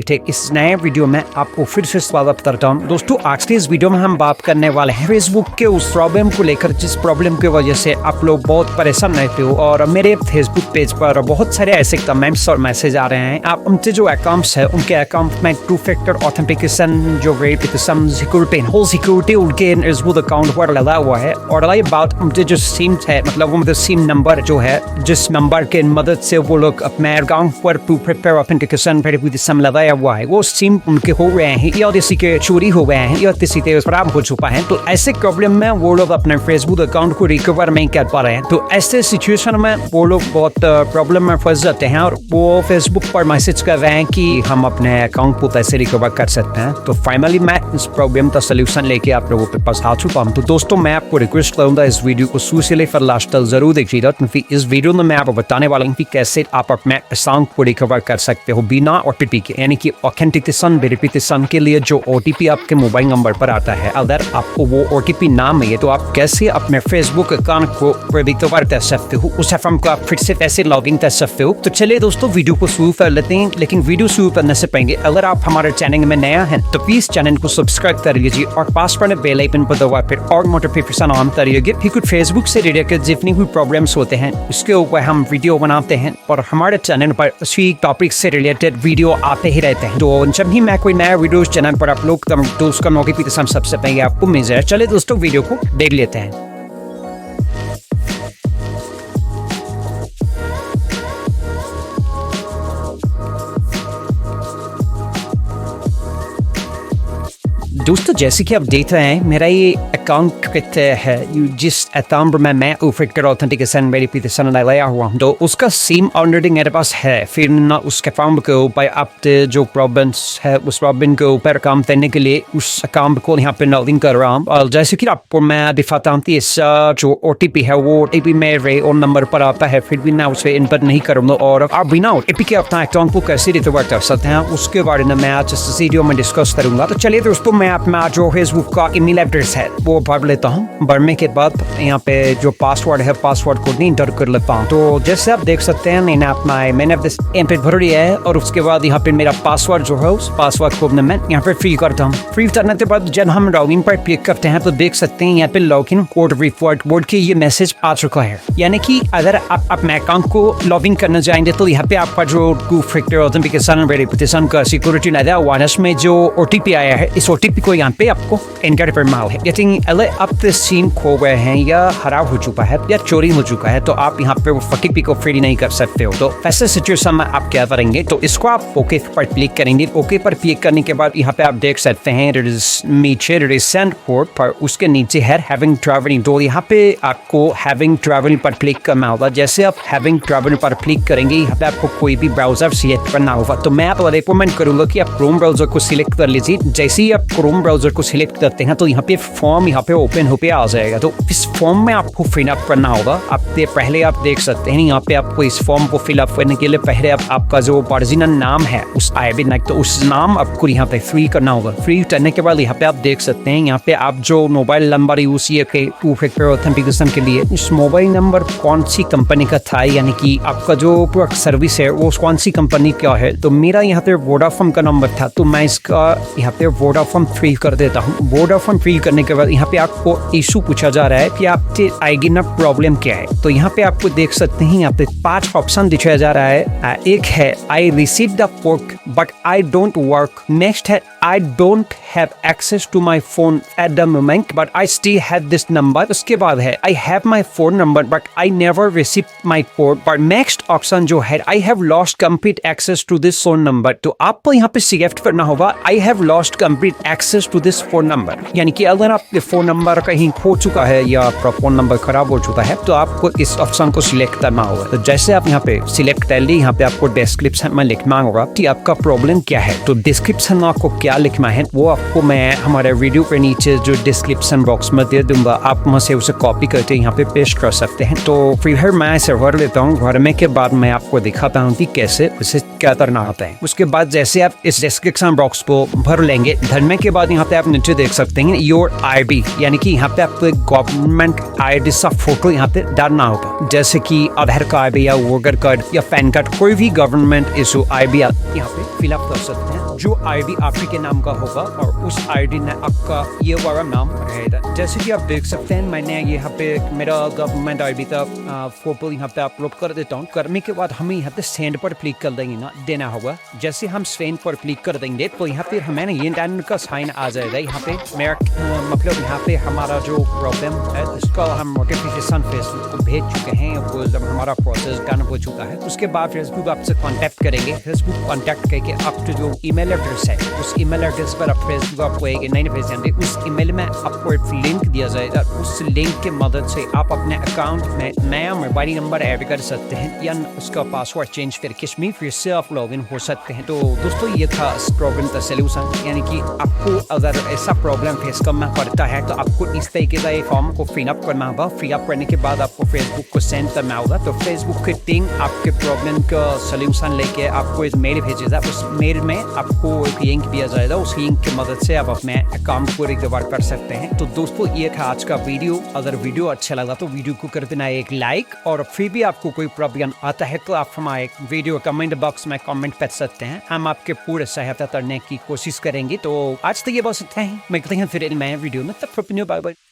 ठीक, इस नए वीडियो में आपको फिर से स्वागत करता हूँ। दोस्तों आज के इस वीडियो में हम बात करने वाले हैं फेसबुक के उस प्रॉब्लम को लेकर जिस प्रॉब्लम की वजह से आप लोग बहुत परेशान रहते हो और मेरे फेसबुक पेज पर बहुत सारे ऐसे कमेंट्स और मैसेज आ रहे हैं। आप उनसे जो अकाउंट्स है उनके अकाउंट में 2 फैक्टर ऑथेंटिकेशन जो वेरिफिकेशन सिक्योरिटी उनके फेसबुक अकाउंट पर लगा हुआ है और रही बात उनके जो सिम है मतलब वो सिम नंबर जो है जिस नंबर के मदद से वो लोग अपने अकाउंट पर 2 फैक्टर ऑथेंटिकेशन वेरिफिकेशन लगाया हुआ है वो सिम उनके हो गए हैं या किसी के चोरी हो गए हैं या किसी के खराब हो चुका है। तो ऐसे प्रॉब्लम में वो लोग अपने फेसबुक अकाउंट को रिकवर नहीं कर पा रहे हैं। तो ऐसे सिचुएशन में वो लोग बहुत प्रॉब्लम में फंस जाते हैं और वो फेसबुक पर मैसेज कर रहे हैं कि हम अपने अकाउंट को कैसे रिकवर कर सकते हैं। तो फाइनली मैं इस प्रॉब्लम का सोल्यूशन लेके आप लोगों के पास आ चुका हूँ। तो दोस्तों मैं आपको रिक्वेस्ट करूंगा इस वीडियो को शुरू से लेकर लास्ट तक जरूर देखिएगा क्योंकि इस वीडियो में मैं आपको बताने वाला हूँ कि कैसे आप अपने अकाउंट को रिकवर कर सकते हो बिना ओटीपी के, यानी कि ऑथेंटिकेशन वेरिफिकेशन के लिए जो ओटीपी आपके मोबाइल नंबर पर आता है अगर आपको वो ओटीपी ना मिले तो आप कैसे अपने फेसबुक अकाउंट को रिकवर कर सकते हो, उस अकाउंट को आप फिर से कैसे लॉगिन कर सकते हो। तो चलिए दोस्तों वीडियो को शुरू कर लेते हैं। लेकिन वीडियो शुरू करने से पहले अगर आप हमारे चैनल में नया हैं तो प्लीज चैनल को सब्सक्राइब कर लीजिए और पास पर बेल आइकन पर दबा फिर और नोटिफिकेशन ऑन करिएगा। फिर कुछ फेसबुक से रिलेटेड जितनी भी प्रॉब्लम्स होते हैं उसके ऊपर हम वीडियो बनाते हैं और हमारे चैनल पर उसी टॉपिक से रिलेटेड वीडियो आते ही रहते हैं। तो जब भी मैं कोई नया वीडियो चैनल पर अपलोड करूं तो उसका नोटिफिकेशन सबसे पहले आपको मिल जाए। चलिए दोस्तों वीडियो को देख लेते हैं। दोस्तों जैसे कि आप देख रहे हैं मेरा ये अकाउंट है जिस अकाउंट में मैं 2 फैक्टर ऑथेंटिकेशन वेरिफिकेशन लगाया हुआ हूँ तो उसका सिम ऑलरेडी मेरे पास है। फिर ना उस अकाउंट के ऊपर आप जो प्रॉब्लम्स है उस प्रॉब्लम के ऊपर काम करने के लिए उस अकाउंट को यहाँ पे लॉगिन कर रहा हूँ। और जैसे कि आपको मैं दिखाता हूँ कि इस जो ओटीपी है वो ओटीपी मेरे ओन नंबर पर आता है फिर भी मैं उसे इनपुट नहीं करूँगा और आप बिना ओटीपी के अपना अकाउंट को कैसे रिकवर कर सकते हैं उसके बारे में मैं आज इस वीडियो में डिस्कस करूँगा। तो चलिए दोस्तों मैं अपना जो फेसबुक का ईमेल एड्रेस है वो भर लेता हूँ। भरने के बाद यहाँ पे जो पासवर्ड है पासवर्ड को इंटर कर लेता हूँ। तो जैसे आप देख सकते हैं मैंने भर लिया है और उसके बाद यहाँ पे मेरा पासवर्ड जो है उस पासवर्ड को मैं यहाँ पे फ्री करता हूँ। फ्री करने के बाद जब हम लॉगिन पर क्लिक करते हैं तो देख सकते हैं यहाँ पे लॉगिन कोड रिपोर्ट बोर्ड के ये मैसेज आ चुका है। यानी कि अगर आप अपने अकाउंट को लॉगिन करना चाहेंगे तो यहाँ पे आपका जो 2 फैक्टर ऑथेंटिकेशन वेरिफिकेशन का सिक्योरिटी लगा हुआ है उसमें जो ओटीपी आया है इस ओटीपी को यहाँ पे आपको एंटर करना है। लेकिन अगर आपके सिम खो गए हैं या खराब हो चुका है या चोरी हो चुका है तो आप यहाँ पे वो ओटीपी को फ्री नहीं कर सकते हो। तो ऐसे सिचुएशन में आप क्या करेंगे तो इसको आप ओके पर क्लिक करेंगे। ओके पर क्लिक करने के बाद यहाँ पे आप देख सकते हैं नीचे रिसेंट कोड पर उसके नीचे है हैविंग ट्रैवलिंग। तो यहाँ पे आपको हैविंग ट्रैवल पर क्लिक करना होगा। जैसे आप हैविंग ट्रैवल पर क्लिक करेंगे यहाँ पे आपको कोई भी ब्राउजर सिलेक्ट करना होगा। तो मैं आपको रिकमेंड करूंगा कि आप क्रोम ब्राउजर को सिलेक्ट कर लीजिए। जैसे ही आप क्रोम ब्राउजर को सिलेक्ट करते हैं तो यहाँ पे फॉर्म यहाँ पे ओपन होके आ जाएगा। तो इस फॉर्म में आपको फिलअप करना होगा। आपके पहले आप देख सकते हैं यहाँ पे आपको इस फॉर्म को फिलअप करने के लिए पहले आपका जो ओरिजिनल नाम है उस आईडी तो उस नाम आपको यहाँ पे फ्री करना होगा। फ्री करने के बाद यहाँ पे आप देख सकते हैं यहाँ पे आप जो मोबाइल नंबर यूज किए 2 फैक्टर ऑथेंटिकेशन के लिए इस मोबाइल नंबर कौन सी कंपनी का था, यानी कि आपका जो पूरा सर्विस है वो कौन सी कंपनी का है। तो मेरा यहाँ पे वोडाफोन का नंबर था तो मैं इसका यहाँ पे वोडाफोन फ्री कर देता हूँ। वोडाफोन फ्री करने के बाद यहाँ पे आपको इशू पूछा जा रहा है कि आपके आईडी में प्रॉब्लम क्या है। तो यहाँ पे आपको देख सकते हैं यहाँ पे 5 ऑप्शन दिखाया जा रहा है। एक है I receive the work but I don't work. Next है I don't have access to my phone at the moment but I still have this number. उसके बाद है I have my phone number but I never receive my phone. But next option जो है I have lost complete access to this phone number. तो आपको यहाँ पे select करना होगा I have lost complete access to this phone number, यानी कि अगर आपके फोन नंबर कहीं खो चुका है या आपका फोन नंबर खराब हो चुका है तो आपको इस ऑप्शन को सिलेक्ट करना होगा। तो जैसे आप यहाँ पे सिलेक्ट कर ली यहाँ पे आपको डिस्क्रिप्शन में लिखना होगा कि आपका प्रॉब्लम क्या है। तो डिस्क्रिप्शन में आपको क्या लिखना है वो आपको मैं हमारे वीडियो के नीचे जो डिस्क्रिप्शन बॉक्स में दे दूंगा। आप वहाँ से उसे कॉपी करके यहाँ पे पेस्ट कर सकते हैं। तो फिर मैं इसे भर लेता हूँ। भरने के बाद मैं आपको दिखाता हूँ कि कैसे उसे क्या करना होता है। उसके बाद जैसे आप इस डिस्क्रिप्शन बॉक्स को भर लेंगे, भरने के बाद यहाँ पे आप नीचे देख सकते हैं योर ID, यानी कि यहाँ पे आपको गवर्नमेंट ID सा फोटो यहाँ पे डालना होगा, जैसे कि आधार कार्ड या वोटर कार्ड या पैन कार्ड, कोई भी गवर्नमेंट इशू ID आप यहाँ पे फिलअप कर सकते हैं। जो ID आप के नाम का होगा और उस ID में आपका ये वाला नाम रहेगा। जैसे कि आप देख सकते हैं मैंने यहाँ पे मेरा गवर्नमेंट ID का फोटो यहाँ पे अपलोड कर देता हूँ। करने के बाद हमें यहाँ पे सेंड पर क्लिक कर देंगे ना, देना होगा। जैसे हम सेंड पर क्लिक कर देंगे तो यहाँ पे हमें ये इंटरनेट का साइन आ जाएगा। यहाँ पे मेरा मतलब यहाँ पे हमारा जो प्रॉब्लम है उसका हम नोटिफिकेशन फेसबुक को भेज चुके हैं, वो जब हमारा प्रोसेस डन हो चुका है उसके बाद फेसबुक आपसे कॉन्टैक्ट करेंगे। फेसबुक कॉन्टैक्ट करके आपके जो ईमेल एड्रेस है उस ईमेल एड्रेस पर आप फेसबुक आपको एक ईमेल भेज देंगे। उस ईमेल में आपको एक लिंक दिया जाएगा, उस लिंक की मदद से आप अपने अकाउंट में नया मोबाइल नंबर ऐड कर सकते हैं या उसका पासवर्ड चेंज करके इसमें फिर से आप लॉगिन हो सकते हैं। तो दोस्तों ये था इस प्रॉब्लम का सलूशन, यानी कि आपको अगर ऐसा प्रॉब्लम फेस करना पड़ता है तो आपको इस तरीके का एक फॉर्म को फिलअप करना होगा। फिलअप करने के बाद आपको फेसबुक को सेंड करना होगा, तो फेसबुक की टीम आपके प्रॉब्लम का सलूशन लेके आपको एक मेल भेजेगा। उस मेल में आपको एक लिंक दिया जाएगा, उस लिंक की मदद से आप अपने अकाउंट को रिकवर कर सकते हैं। तो दोस्तों ये था आज का वीडियो। अगर वीडियो अच्छा लगा तो वीडियो को कर देना एक लाइक, और फिर भी आपको कोई प्रॉब्लम आता है तो आप हमारे वीडियो कमेंट बॉक्स में कमेंट कर सकते हैं, हम आपके पूरे सहायता करने की कोशिश करेंगे। तो आज तो ये बस इतना ही, मिलते हैं फिर नए वीडियो में, तब तक बाय बाय।